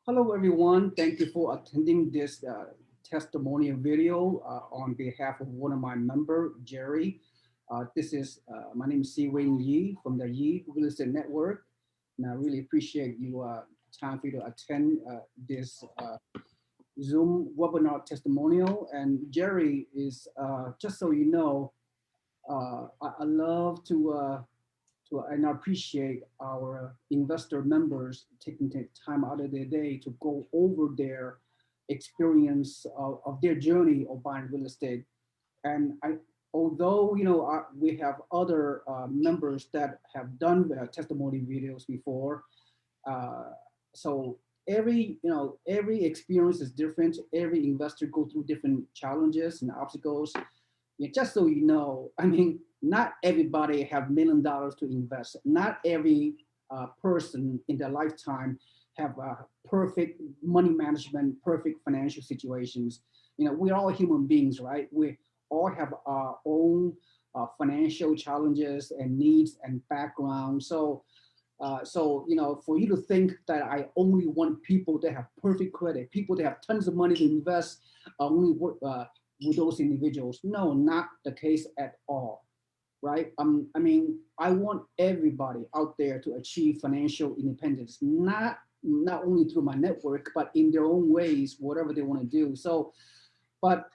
Hello, everyone. Thank you for attending this testimonial video on behalf of one of my member, Jerry. My name is SeeWing Yee from the Yee Real Estate Network. And I really appreciate you time for you to attend this Zoom webinar testimonial. And Jerry is, just so you know, I love to and I appreciate our investor members taking time out of their day to go over their experience of their journey of buying real estate. And although we have other members that have done testimony videos before, uh, so every experience is different. Every investor go through different challenges and obstacles. Yeah, just so you know, I mean, not everybody have $1 million to invest. Not every person in their lifetime have perfect money management, perfect financial situations. We're all human beings, right? We all have our own financial challenges and needs and background. So for you to think that I only want people that have perfect credit, people that have tons of money to invest, only work with those individuals. No, not the case at all, right? I mean, I want everybody out there to achieve financial independence, not only through my network, but in their own ways, whatever they want to do. But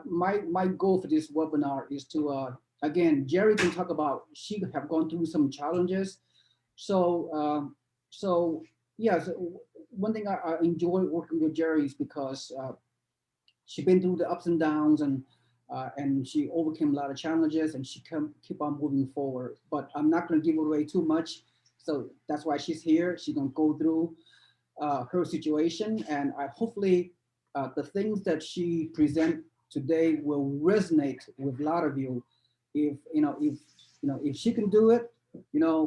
my goal for this webinar is to again, Jerry can talk about she have gone through some challenges. So so yeah, so one thing I enjoy working with Jerry is because she's been through the ups and downs and she overcame a lot of challenges and she can keep on moving forward. But I'm not going to give away too much, so that's why she's here. She's going to go through her situation, and I hopefully the things that she present today will resonate with a lot of you. If she can do it,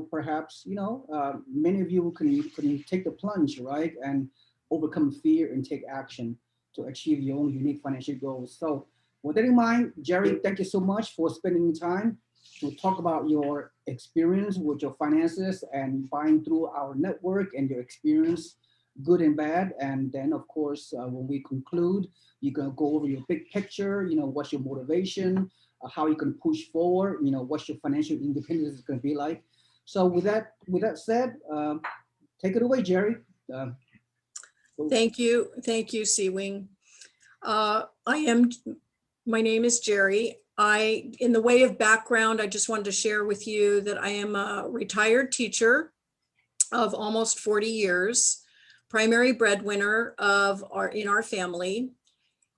perhaps many of you can take the plunge, right, and overcome fear and take action to achieve your own unique financial goals. So with that in mind, Jerry, thank you so much for spending time to talk about your experience with your finances and buying through our network and your experience, good and bad. And then, of course, when we conclude, you're going to go over your big picture, what's your motivation, how you can push forward, what's your financial independence is going to be like. So with that said, take it away, Jerry. Uh, Thank you, SeeWing. My name is Jerry. In the way of background, I just wanted to share with you that I am a retired teacher of almost 40 years, primary breadwinner in our family.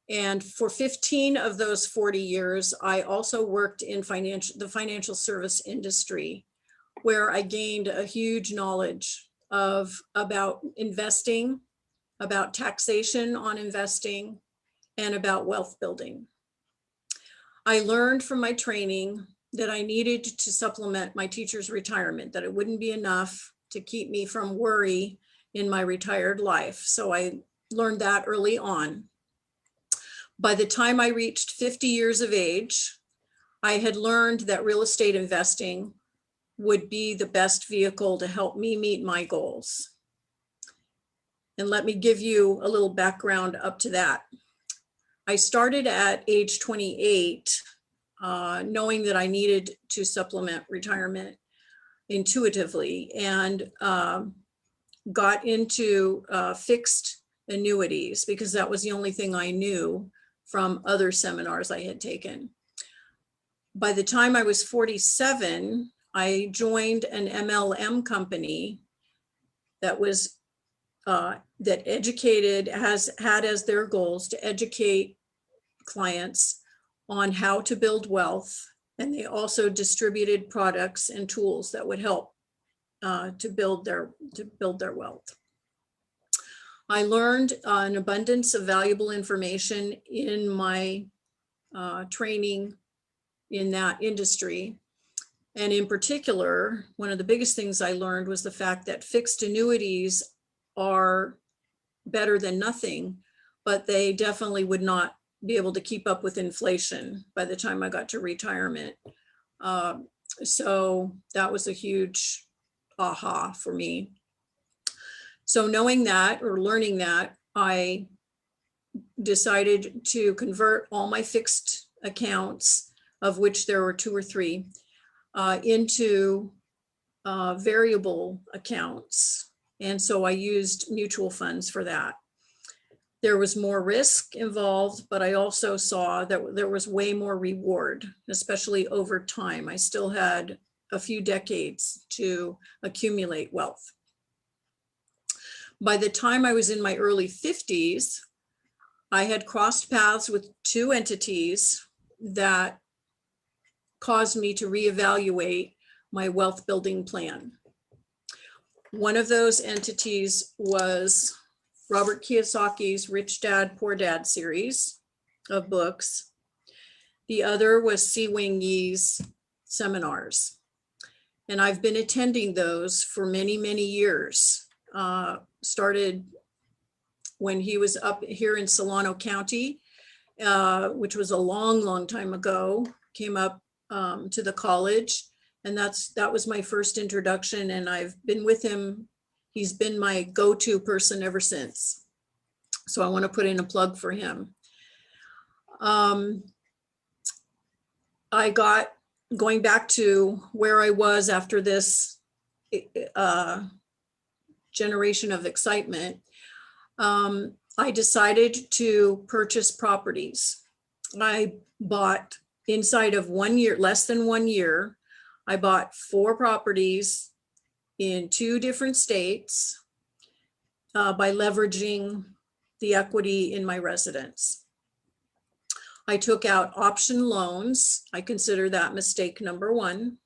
And for 15 of those 40 years, I also worked in the financial service industry, where I gained a huge knowledge about investing, about taxation on investing, and about wealth building. I learned from my training that I needed to supplement my teacher's retirement, that it wouldn't be enough to keep me from worry in my retired life. So I learned that early on. By the time I reached 50 years of age, I had learned that real estate investing would be the best vehicle to help me meet my goals. And let me give you a little background up to that. I started at age 28, knowing that I needed to supplement retirement intuitively, and got into fixed annuities because that was the only thing I knew from other seminars I had taken. By the time I was 47, I joined an MLM company that was had as their goals to educate clients on how to build wealth, and they also distributed products and tools that would help to build their wealth. I learned an abundance of valuable information in my training in that industry. And in particular, one of the biggest things I learned was the fact that fixed annuities are better than nothing, but they definitely would not be able to keep up with inflation by the time I got to retirement. So that was a huge aha for me. So knowing that or learning that, I decided to convert all my fixed accounts, of which there were 2 or 3, into variable accounts. And so I used mutual funds for that. There was more risk involved, but I also saw that there was way more reward, especially over time. I still had a few decades to accumulate wealth. By the time I was in my early 50s, I had crossed paths with 2 entities that caused me to reevaluate my wealth building plan. One of those entities was Robert Kiyosaki's Rich Dad, Poor Dad series of books. The other was SeeWing Yee's seminars. And I've been attending those for many, many years. Started when he was up here in Solano County, which was a long, long time ago, came up to the college. And that was my first introduction, and I've been with him. He's been my go-to person ever since. So I want to put in a plug for him. I got, going back to where I was after this generation of excitement, I decided to purchase properties. I bought inside of 1 year, less than 1 year, I bought 4 properties in 2 different states by leveraging the equity in my residence. I took out option loans. I consider that mistake number 1.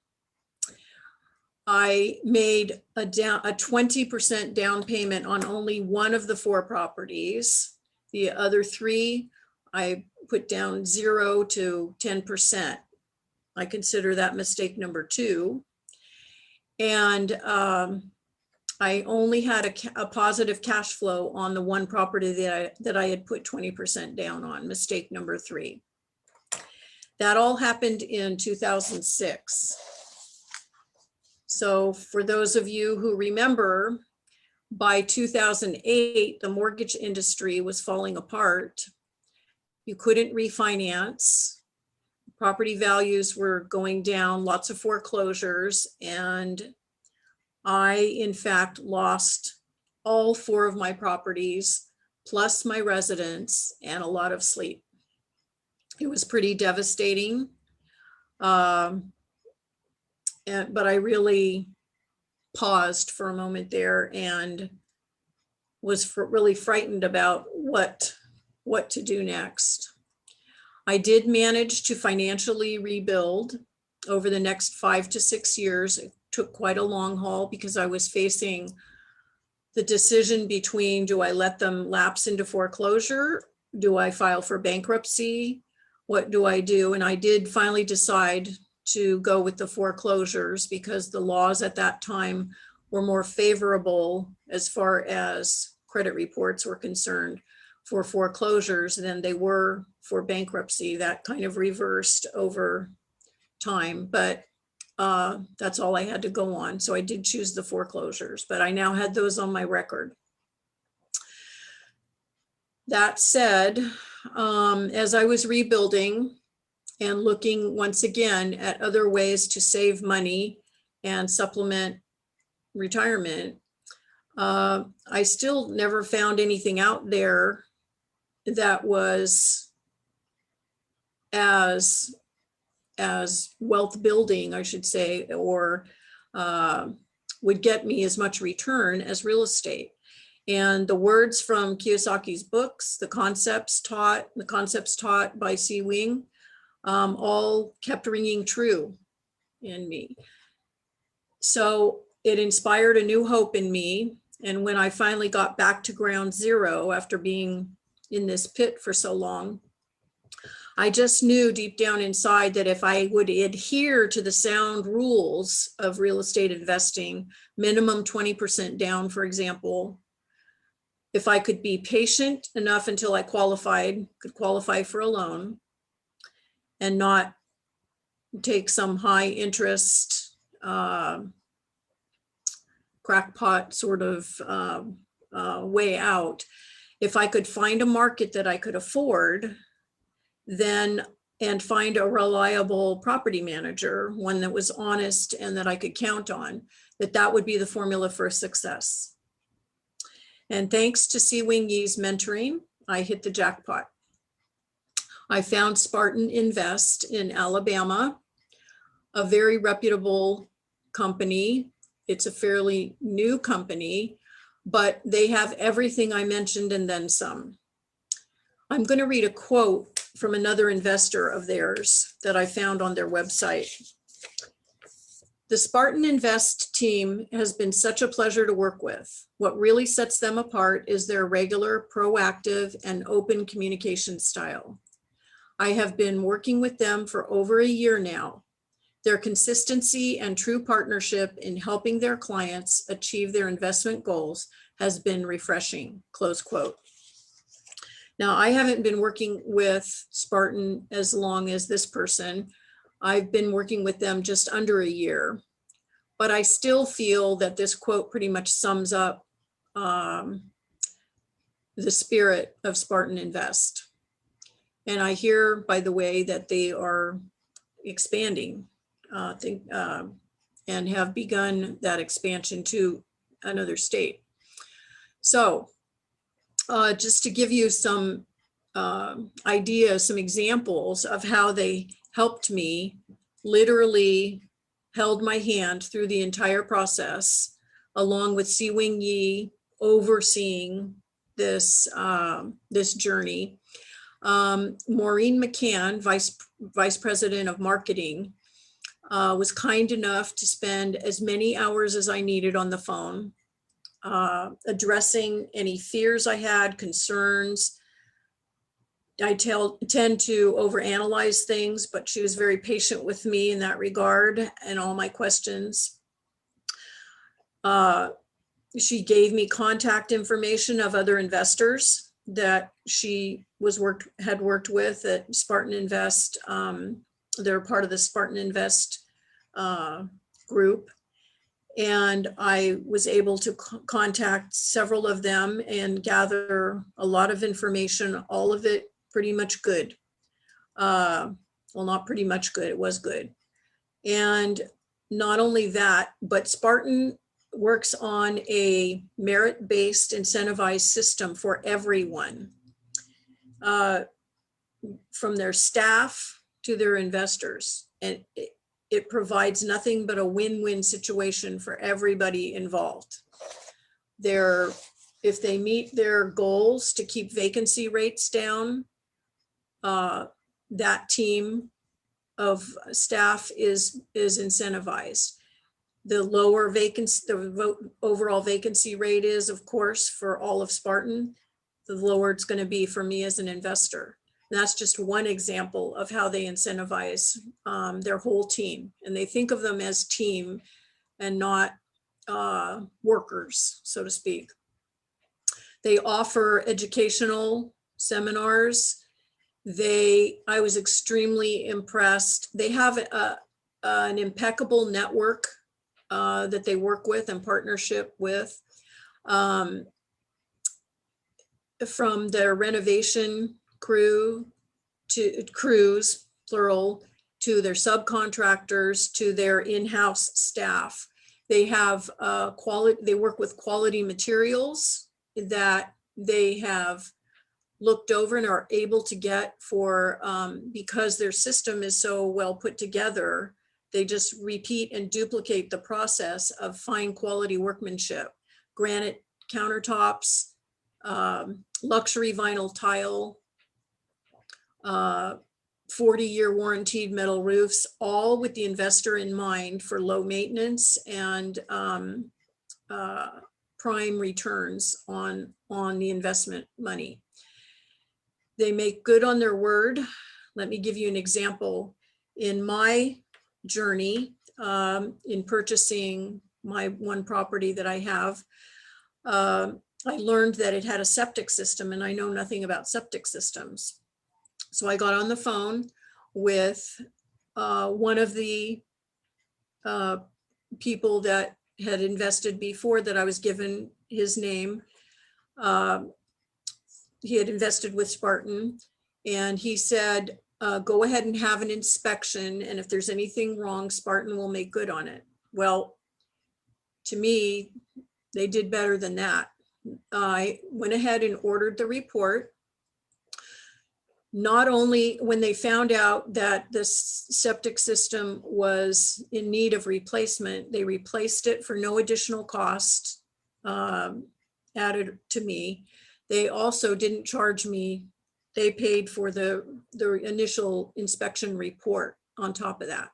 I made a 20% down payment on only 1 of the 4 properties. The other 3, I put down 0 to 10%. I consider that mistake number 2. And I only had a positive cash flow on the 1 property that I had put 20% down on, mistake number 3. That all happened in 2006. So for those of you who remember, by 2008, the mortgage industry was falling apart. You couldn't refinance. Property values were going down, lots of foreclosures, and I, in fact, lost all 4 of my properties, plus my residence, and a lot of sleep. It was pretty devastating, but I really paused for a moment there and was really frightened about what to do next. I did manage to financially rebuild over the next 5 to 6 years. It took quite a long haul because I was facing the decision between, do I let them lapse into foreclosure? Do I file for bankruptcy? What do I do? And I did finally decide to go with the foreclosures because the laws at that time were more favorable as far as credit reports were concerned for foreclosures than they were for bankruptcy. That kind of reversed over time, but that's all I had to go on. So I did choose the foreclosures, but I now had those on my record. That said, as I was rebuilding and looking once again at other ways to save money and supplement retirement, I still never found anything out there that was as wealth building, I should say, or would get me as much return as real estate. And the words from Kiyosaki's books, the concepts taught by SeeWing, all kept ringing true in me. So it inspired a new hope in me. And when I finally got back to ground zero after being in this pit for so long, I just knew deep down inside that if I would adhere to the sound rules of real estate investing, minimum 20% down, for example, if I could be patient enough until I could qualify for a loan and not take some high interest, crackpot sort of way out. If I could find a market that I could afford, then and find a reliable property manager, one that was honest and that I could count on, that would be the formula for success. And thanks to SeeWing Yee's mentoring, I hit the jackpot. I found Spartan Invest in Alabama, a very reputable company. It's a fairly new company, but they have everything I mentioned and then some. I'm going to read a quote from another investor of theirs that I found on their website. The Spartan Invest team has been such a pleasure to work with. What really sets them apart is their regular, proactive, and open communication style. I have been working with them for over a year now. Their consistency and true partnership in helping their clients achieve their investment goals has been refreshing, close quote. Now, I haven't been working with Spartan as long as this person. I've been working with them just under a year, but I still feel that this quote pretty much sums up the spirit of Spartan Invest. And I hear, by the way, that they are expanding and have begun that expansion to another state. So just to give you some ideas, some examples of how they helped me, literally held my hand through the entire process, along with SeeWing Yee overseeing this, this journey. Maureen McCann, Vice President of Marketing, was kind enough to spend as many hours as I needed on the phone, addressing any fears I had, concerns. I tend to overanalyze things, but she was very patient with me in that regard and all my questions. She gave me contact information of other investors that she had worked with at Spartan Invest. They're part of the Spartan Invest group. And I was able to contact several of them and gather a lot of information, all of it pretty much good. Well, not pretty much good, it was good. And not only that, but Spartan works on a merit-based incentivized system for everyone, from their staff to their investors. And it provides nothing but a win-win situation for everybody involved. If they meet their goals to keep vacancy rates down, that team of staff is incentivized. The lower vacancy, the overall vacancy rate is, of course, for all of Spartan, the lower it's going to be for me as an investor. And that's just one example of how they incentivize their whole team. And they think of them as team and not workers, so to speak. They offer educational seminars. I was extremely impressed. They have an impeccable network that they work with and partnership with, from their renovation crews, plural, to their subcontractors, to their in-house staff. They have they work with quality materials that they have looked over and are able to get for, because their system is so well put together, they just repeat and duplicate the process of fine quality workmanship, granite countertops, luxury vinyl tile, 40-year warranted metal roofs, all with the investor in mind for low maintenance and prime returns on the investment money. They make good on their word. Let me give you an example. In my journey, in purchasing my one property that I have, I learned that it had a septic system, and I know nothing about septic systems. So I got on the phone with one of the people that had invested before, that I was given his name, He had invested with Spartan, and he said, go ahead and have an inspection, and if there's anything wrong, Spartan will make good on it. Well, to me, they did better than that. I went ahead and ordered the report. Not only when they found out that the septic system was in need of replacement, they replaced it for no additional cost added to me. They also didn't charge me. They paid for the initial inspection report on top of that.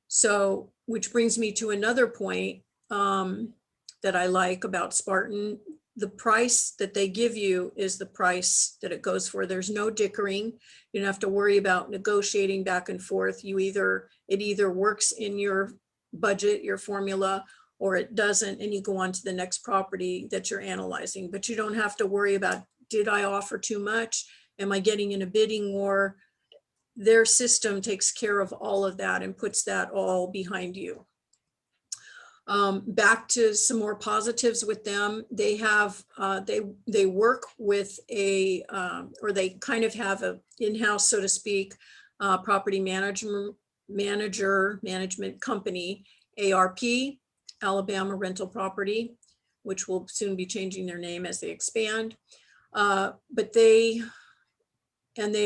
So, which brings me to another point that I like about Spartan. The price that they give you is the price that it goes for. There's no dickering. You don't have to worry about negotiating back and forth. It either works in your budget, your formula, or it doesn't, and you go on to the next property that you're analyzing. But you don't have to worry about, did I offer too much? Am I getting in a bidding war? Their system takes care of all of that and puts that all behind you. Back to some more positives with them. They have, they work with or they kind of have a in-house, so to speak, property management company, ARP, Alabama Rental Property, which will soon be changing their name as they expand. But they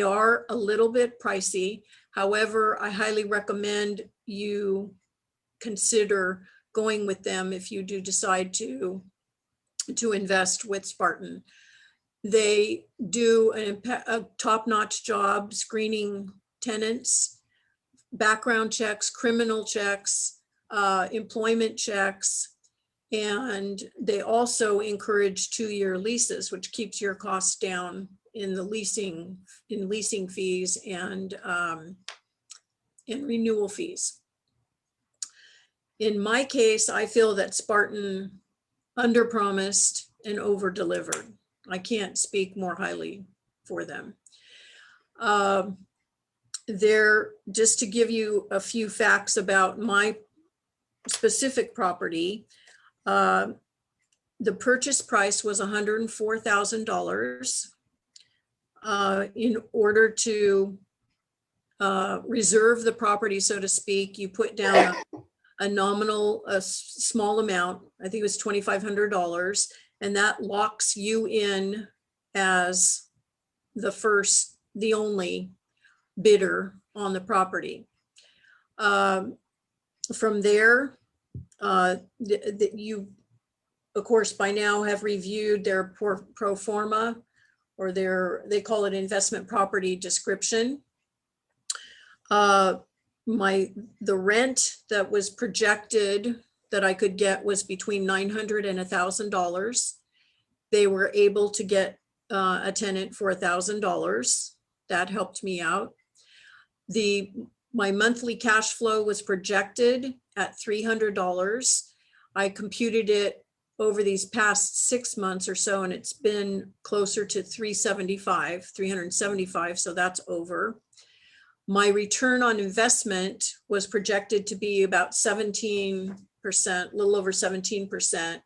are a little bit pricey. However, I highly recommend you consider going with them if you do decide to invest with Spartan. They do a top-notch job screening tenants, background checks, criminal checks, employment checks, and they also encourage 2-year leases, which keeps your costs down in the leasing fees and renewal fees. In my case, I feel that Spartan underpromised and over-delivered. I can't speak more highly for them. Just to give you a few facts about my specific property, the purchase price was $104,000. In order to reserve the property, so to speak, you put down a small amount. I think it was $2,500, and that locks you in as the only bidder on the property. From there, you, of course, by now have reviewed their pro forma, or they call it investment property description. The rent that was projected that I could get was between $900 and $1,000. They were able to get a tenant for $1,000. That helped me out. My monthly cash flow was projected at $300. I computed it over these past 6 months or so, and it's been closer to $375, so that's over. My return on investment was projected to be about 17%, a little over 17%.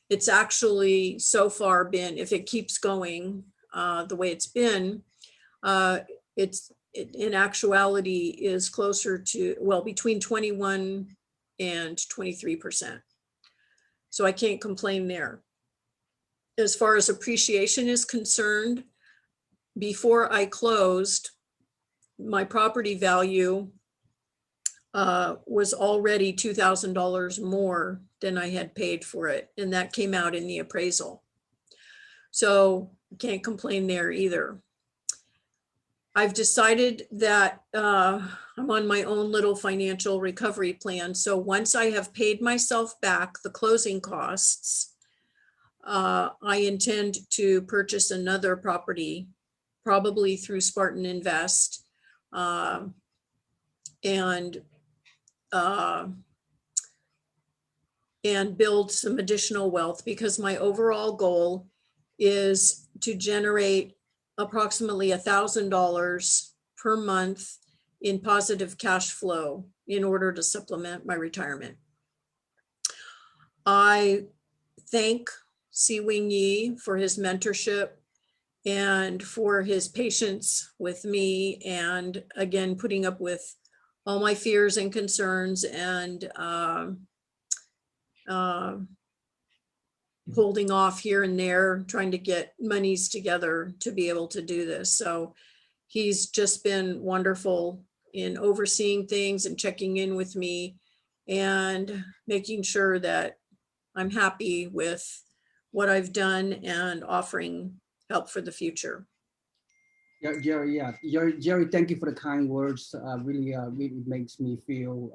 It's actually so far been, if it keeps going the way it's been, in actuality is closer to, well, between 21 and 23%. So I can't complain there. As far as appreciation is concerned, before I closed, my property value was already $2,000 more than I had paid for it. And that came out in the appraisal. So can't complain there either. I've decided that I'm on my own little financial recovery plan. So once I have paid myself back the closing costs, I intend to purchase another property, probably through Spartan Invest, and build some additional wealth, because my overall goal is to generate approximately $1,000 per month in positive cash flow in order to supplement my retirement. I thank SeeWing Yee for his mentorship and for his patience with me, and again, putting up with all my fears and concerns, and holding off here and there, trying to get monies together to be able to do this. So he's just been wonderful in overseeing things and checking in with me and making sure that I'm happy with what I've done and offering help for the future. Yeah, Jerry. Yeah, Jerry. Thank you for the kind words. Really makes me feel,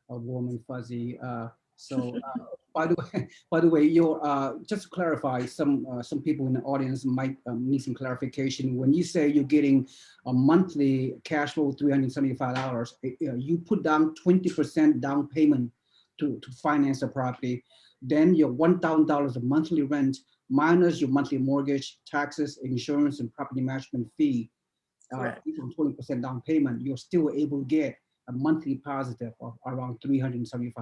warm and fuzzy. So, by the way, your just to clarify, some people in the audience might need some clarification. When you say you're getting a monthly cash flow $375, you put down 20% down payment to finance the property, then your $1,000 a monthly rent minus your monthly mortgage, taxes, insurance, and property management fee, equal 20% down payment, you're still able to get a monthly positive of around $375.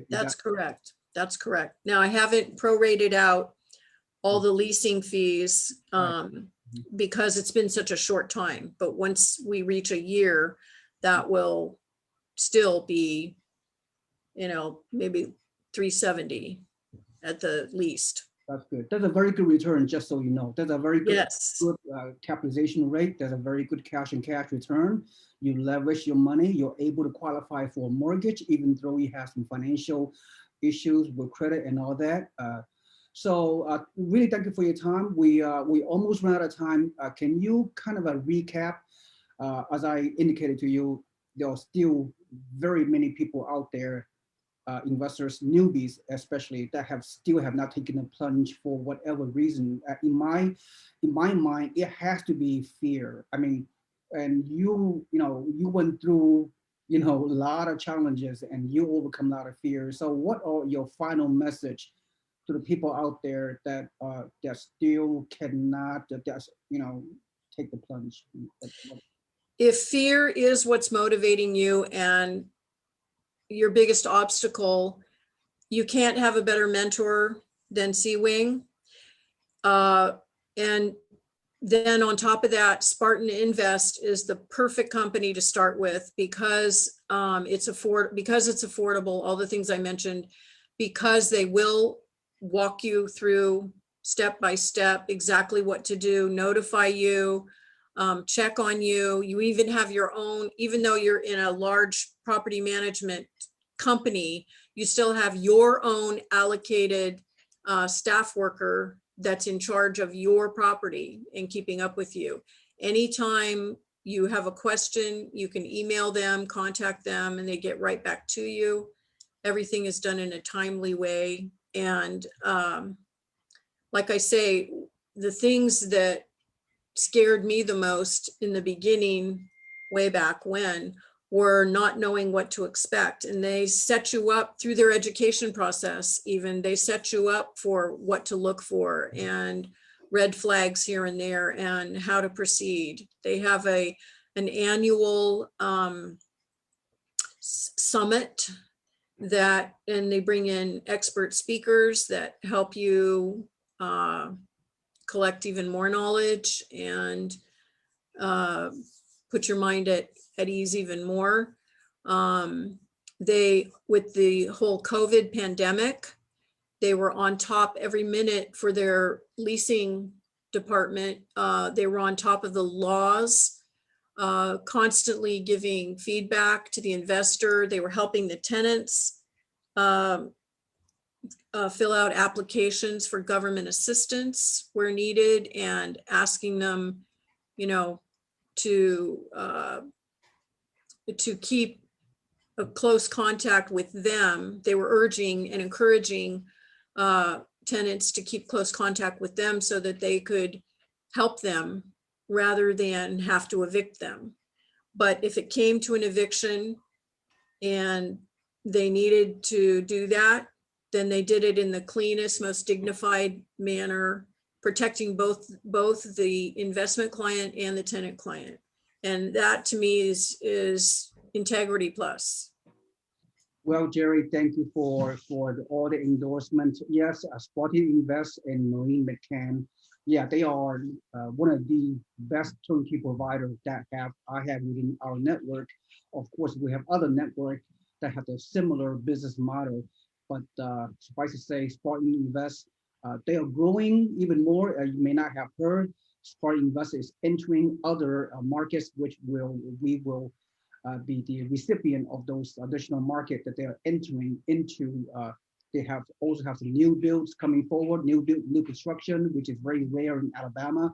That's correct. That's correct. Now, I haven't prorated out all the leasing fees because it's been such a short time. But once we reach a year, that will still be, maybe 370 at the least. That's good. That's a very good return, just so you know. That's a very good, yes. good capitalization rate. That's a very good cash and cash return. You leverage your money. You're able to qualify for a mortgage, even though you have some financial issues with credit and all that. So really thank you for your time. We almost ran out of time. Can you kind of recap? As I indicated to you, there are still very many people out there, investors, newbies especially, that still have not taken the plunge for whatever reason. In my mind, it has to be fear. I mean, and you went through a lot of challenges and you overcome a lot of fear. So what are your final message to the people out there that still cannot take the plunge? If fear is what's motivating you and your biggest obstacle, you can't have a better mentor than SeeWing. And then on top of that, Spartan Invest is the perfect company to start with because it's affordable, all the things I mentioned, because they will walk you through step by step exactly what to do, notify you, check on you. You even have your own, even though you're in a large property management company, you still have your own allocated staff worker that's in charge of your property and keeping up with you. Anytime you have a question, you can email them, contact them, and they get right back to you. Everything is done in a timely way. And like I say, the things that scared me the most in the beginning, way back when, were not knowing what to expect. And they set you up through their education process, even they set you up for what to look for and red flags here and there and how to proceed. They have an annual summit and they bring in expert speakers that help you collect even more knowledge and put your mind at ease even more. With the whole COVID pandemic, they were on top every minute for their leasing department. They were on top of the laws, constantly giving feedback to the investor. They were helping the tenants fill out applications for government assistance where needed and asking them, to keep a close contact with them. They were urging and encouraging tenants to keep close contact with them so that they could help them rather than have to evict them. But if it came to an eviction and they needed to do that, then they did it in the cleanest, most dignified manner, protecting both the investment client and the tenant client. And that to me is integrity plus. Well, Jerry, thank you for all the endorsements. Yes, Sporty Invest and Marine McCann. Yeah, they are one of the best turnkey providers that I have within our network. Of course, we have other networks that have a similar business model, but suffice to say, Spartan Invest, they are growing even more. You may not have heard, Spartan Invest is entering other markets, which we will be the recipient of those additional market that they are entering into. They have also have some new builds coming forward, new construction, which is very rare in Alabama.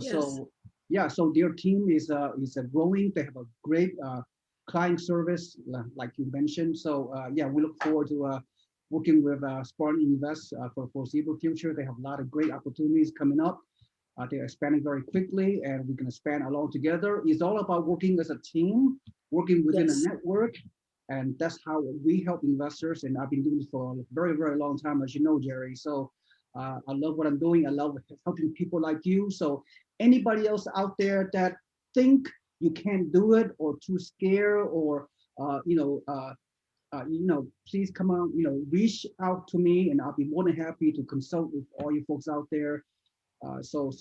Yes. So yeah, so their team is growing. They have a great client service, like you mentioned. So yeah, we look forward to working with Spartan Invest for foreseeable future. They have a lot of great opportunities coming up. They're expanding very quickly, and we can expand along together. It's all about working as a team, working within Yes. a network, and that's how we help investors. And I've been doing this for a very, very long time, as you know, Jerry. So I love what I'm doing. I love helping people like you. So anybody else out there that think you can't do it or too scared or please come on, reach out to me, and I'll be more than happy to consult with all you folks out there. So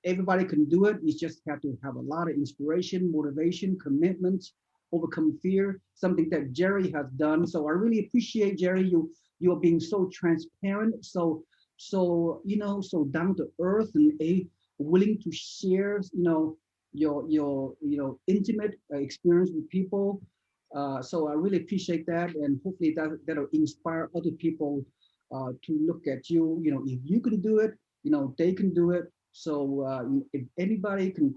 everybody can do it. You just have to have a lot of inspiration, motivation, commitment, overcome fear, something that Jerry has done. So I really appreciate, Jerry, you're being so transparent, so so down to earth and willing to share, your intimate experience with people. So I really appreciate that, and hopefully that'll inspire other people to look at you. If you can do it, they can do it. So if anybody can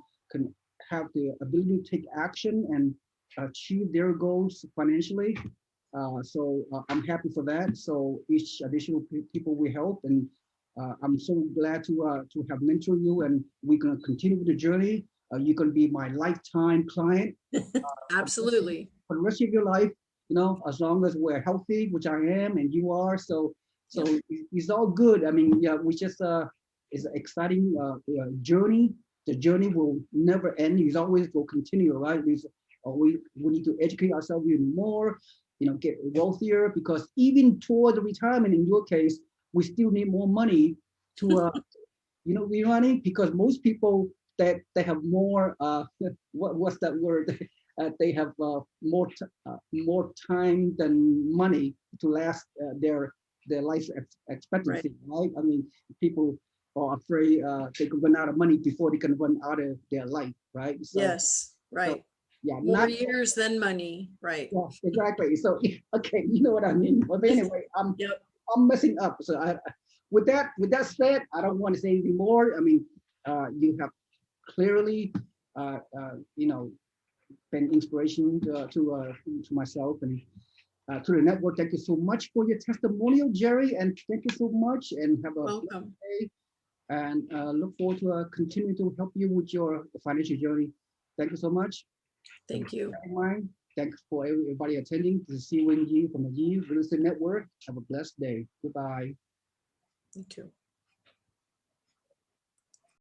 have the ability to take action and achieve their goals financially, I'm happy for that. So each additional people we help, and I'm so glad to have mentored you, and we're gonna continue the journey. You're gonna be my lifetime client. Absolutely. For the rest of your life, as long as we're healthy, which I am, and you are. So Yep. it's all good. I mean, yeah, we just it's an exciting journey. The journey will never end. It's always will continue, right? We need to educate ourselves even more, get wealthier, because even toward the retirement, in your case, we still need more money to money, because most people that they have more what's that word? They have more time than money to last their life expectancy, right? I mean, people are afraid they can run out of money before they can run out of their life, right? Yes, right. So, yeah, More years than money, right? yeah, exactly. So okay, you know what I mean. But anyway, Yep. I'm messing up. So with that said, I don't want to say anything more. I mean, you have clearly, been inspiration to myself and to the network. Thank you so much for your testimonial, Jerry, and thank you so much. And have a Welcome. day. And look forward to continue to help you with your financial journey. Thank you so much. Thank you. Thanks for everybody attending. This is SeeWing Yee from the Yee Real Estate Network. Have a blessed day. Goodbye. You too.